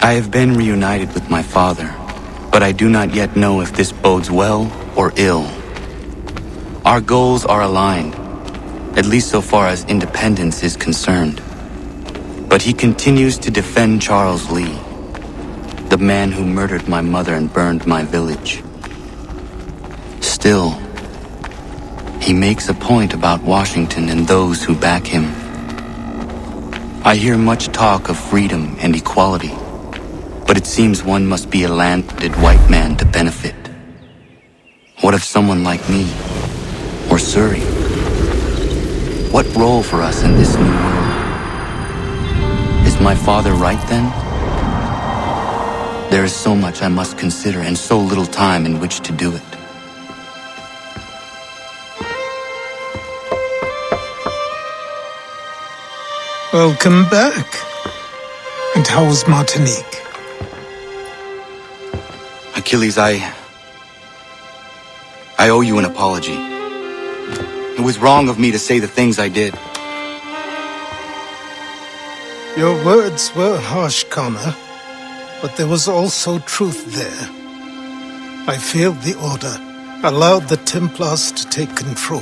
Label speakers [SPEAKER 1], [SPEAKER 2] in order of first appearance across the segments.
[SPEAKER 1] I have been reunited with my father, but I do not yet know if this bodes well or ill. Our goals are aligned, at least so far as independence is concerned. But he continues to defend Charles Lee, the man who murdered my mother and burned my village. Still, he makes a point about Washington and those who back him. I hear much talk of freedom and equality, but it seems one must be a landed white man to benefit. What of someone like me, or Surrey? What role for us in this new world? Is my father right then? There is so much I must consider and so little time in which to do it.
[SPEAKER 2] Welcome back. And how was Martinique?
[SPEAKER 1] Achilles, I owe you an apology. It was wrong of me to say the things I did.
[SPEAKER 2] Your words were harsh, Connor, but there was also truth there. I failed the Order, allowed the Templars to take control.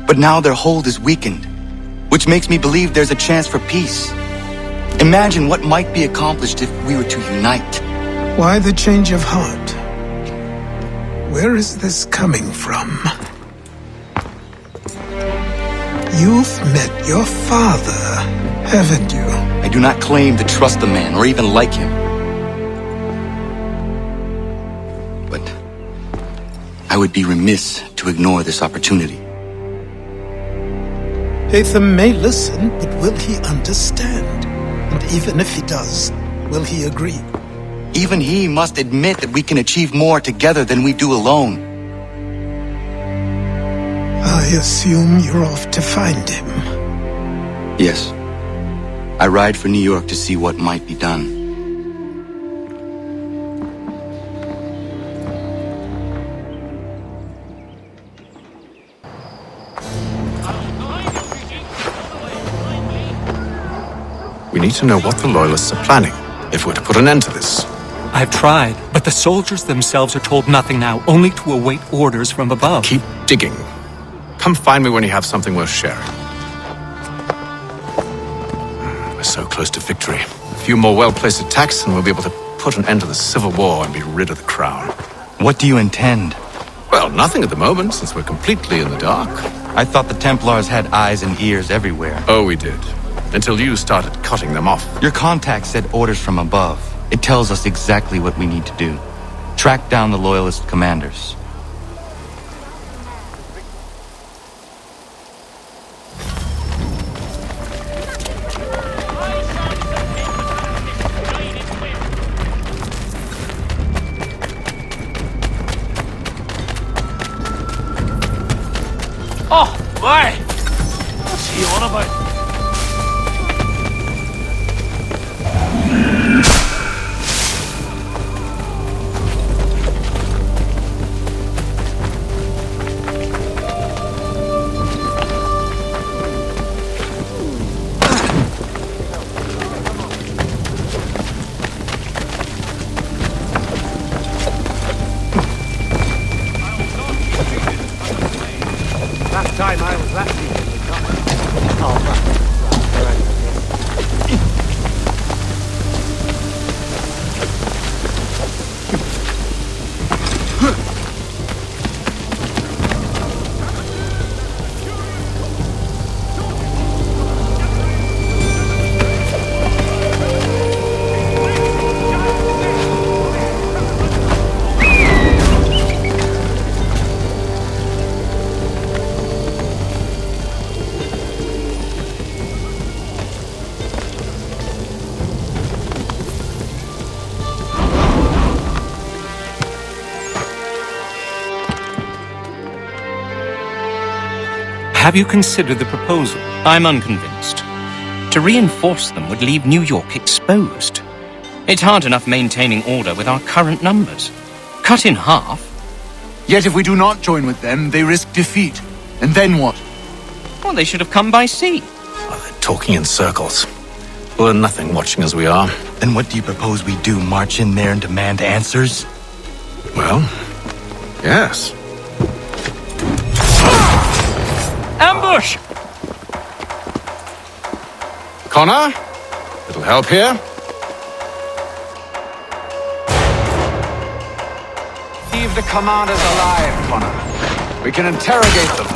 [SPEAKER 1] But now their hold is weakened, which makes me believe there's a chance for peace. Imagine what might be accomplished if we were to unite.
[SPEAKER 2] Why the change of heart? Where is this coming from? You've met your father, haven't you?
[SPEAKER 1] I do not claim to trust the man or even like him. But I would be remiss to ignore this opportunity.
[SPEAKER 2] Hatham may listen, but will he understand? And even if he does, will he agree?
[SPEAKER 1] Even he must admit that we can achieve more together than we do alone.
[SPEAKER 2] I assume you're off to find him.
[SPEAKER 1] Yes. I ride for New York to see what might be done.
[SPEAKER 3] We need to know what the Loyalists are planning, if we're to put an end to this.
[SPEAKER 4] I've tried, but the soldiers themselves are told nothing now, only to await orders from above.
[SPEAKER 3] Keep digging. Come find me when you have something worth sharing. We're so close to victory. A few more well-placed attacks and we'll be able to put an end to the Civil War and be rid of the Crown.
[SPEAKER 1] What do you intend?
[SPEAKER 3] Well, nothing at the moment, since we're completely in the dark.
[SPEAKER 1] I thought the Templars had eyes and ears everywhere.
[SPEAKER 3] Oh, we did. Until you started cutting them off.
[SPEAKER 1] Your contact said orders from above. It tells us exactly what we need to do. Track down the Loyalist commanders.
[SPEAKER 5] Oh, boy! What's he on about? Time I was that
[SPEAKER 4] Have you considered the proposal? I'm unconvinced. To reinforce them would leave New York exposed. It's hard enough maintaining order with our current numbers. Cut in half.
[SPEAKER 6] Yet if we do not join with them, they risk defeat. And then what?
[SPEAKER 4] Well, they should have come by sea.
[SPEAKER 3] Well, they're talking in circles. We'll learn nothing watching as we are.
[SPEAKER 7] Then what do you propose we do? March in there and demand answers?
[SPEAKER 3] Well, yes.
[SPEAKER 4] Ambush!
[SPEAKER 3] Connor? Little help here?
[SPEAKER 6] Leave the commanders alive, Connor. We can interrogate them.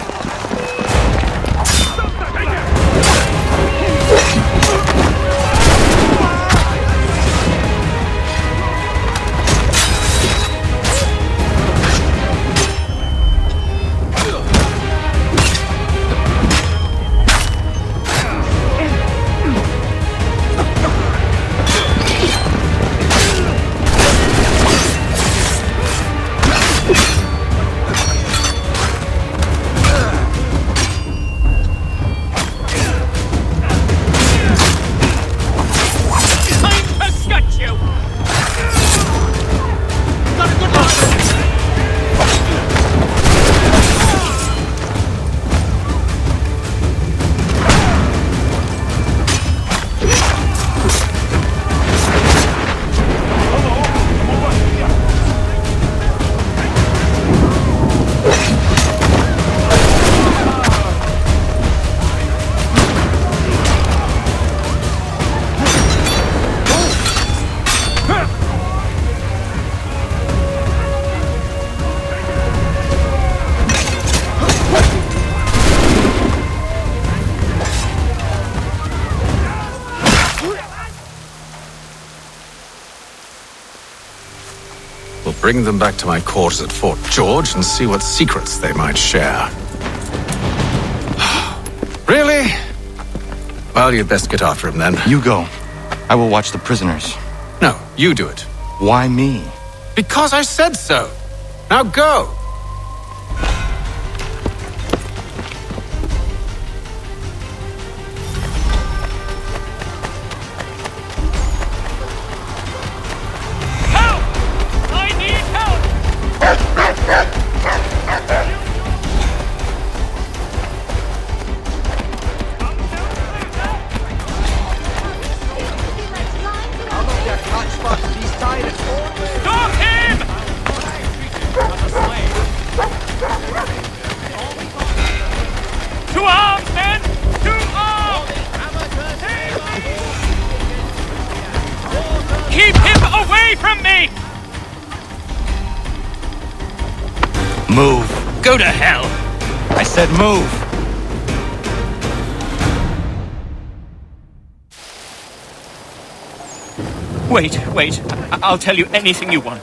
[SPEAKER 3] Bring them back to my quarters at Fort George and see what secrets they might share. Really? Well, you'd best get after him then.
[SPEAKER 7] You go. I will watch the prisoners.
[SPEAKER 3] No, you do it.
[SPEAKER 7] Why me?
[SPEAKER 3] Because I said so. Now go!
[SPEAKER 7] Move.
[SPEAKER 4] Go to hell!
[SPEAKER 7] I said move.
[SPEAKER 4] Wait. I'll tell you anything you want.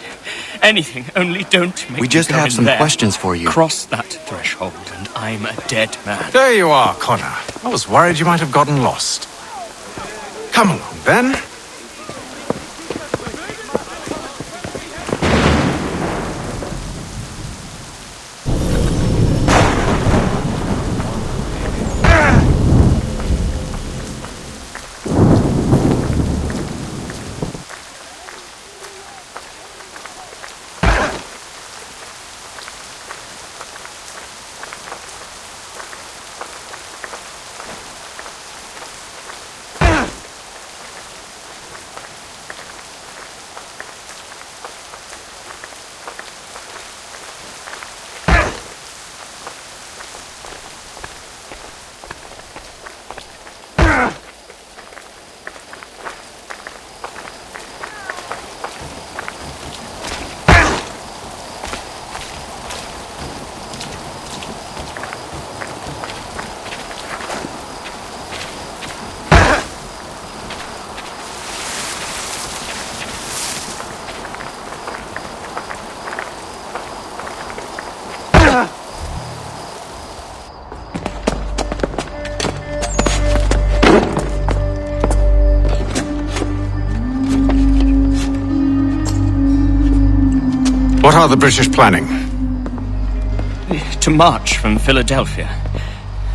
[SPEAKER 4] Anything, only don't make
[SPEAKER 7] We just
[SPEAKER 4] me go
[SPEAKER 7] have
[SPEAKER 4] in
[SPEAKER 7] some
[SPEAKER 4] there.
[SPEAKER 7] questions for you.
[SPEAKER 4] Cross that threshold and I'm a dead man.
[SPEAKER 3] There you are, Connor. I was worried you might have gotten lost. Come along, then. What are the British planning?
[SPEAKER 4] To march from Philadelphia.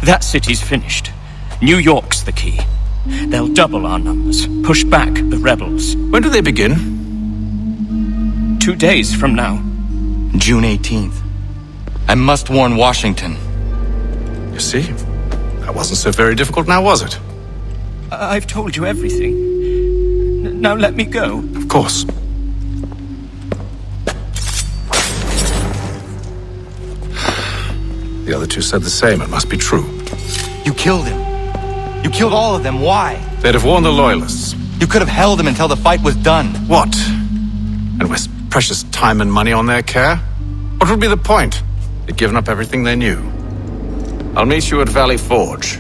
[SPEAKER 4] That city's finished. New York's the key. They'll double our numbers, push back the rebels.
[SPEAKER 3] When do they begin?
[SPEAKER 4] 2 days from now.
[SPEAKER 7] June 18th. I must warn Washington.
[SPEAKER 3] You see? That wasn't so very difficult now, was it?
[SPEAKER 4] I've told you everything. Now let me go.
[SPEAKER 3] Of course. The other two said the same. It must be true.
[SPEAKER 7] You killed him. You killed all of them. Why?
[SPEAKER 3] They'd have warned the Loyalists.
[SPEAKER 7] You could have held him until the fight was done.
[SPEAKER 3] What? And waste precious time and money on their care? What would be the point? They'd given up everything they knew. I'll meet you at Valley Forge.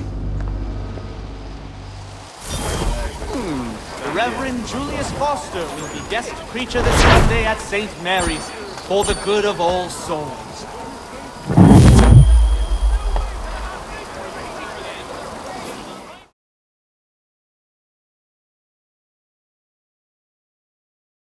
[SPEAKER 5] The Reverend Julius Foster will be guest preacher this Sunday at St. Mary's for the good of all souls.